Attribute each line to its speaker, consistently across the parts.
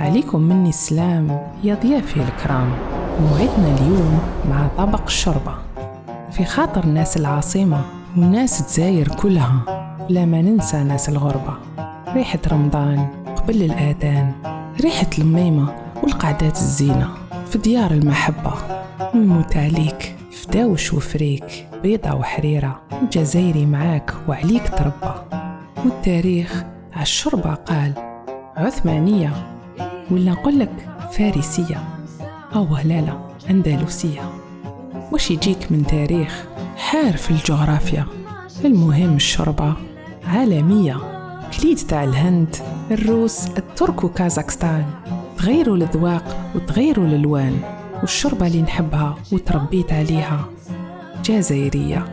Speaker 1: عليكم مني السلام يا ضيافي الكرام. موعدنا اليوم مع طبق الشوربة في خاطر ناس العاصمة وناس تزاير كلها، لا ما ننسى ناس الغربة. ريحة رمضان قبل الآذان، ريحة الميمة والقعدات الزينة في ديار المحبة. نموت عليك فداوش وفريك، بيضة وحريرة، جزايري معاك وعليك تربى. والتاريخ عالشوربة قال عثمانية، ولا نقولك فارسية أو هلالة أندلسية. وش يجيك من تاريخ حار في الجغرافيا؟ المهم الشوربة عالمية، كليد تاع الهند، الروس، الترك وكازاخستان. تغيروا الأذواق وتغيروا الألوان، والشوربة اللي نحبها وتربيت عليها جزائرية،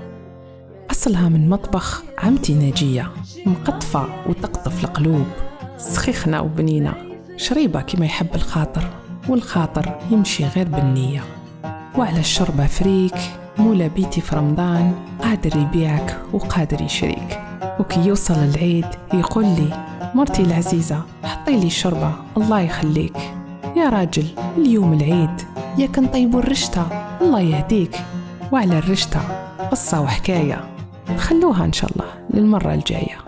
Speaker 1: أصلها من مطبخ عمتي ناجية، مقطفة وتقطف القلوب، سخيخنا وبنينة، شريبة كما يحب الخاطر، والخاطر يمشي غير بالنية. وعلى الشوربة فريك، مولا بيتي في رمضان قادر يبيعك وقادر يشريك. وكي يوصل العيد يقول لي مرتي العزيزة حطي لي شوربة الله يخليك. يا راجل اليوم العيد، ياك نطيبوا الرشتة الله يهديك. وعلى الرشتة قصة وحكاية، خلوها إن شاء الله للمرة الجاية.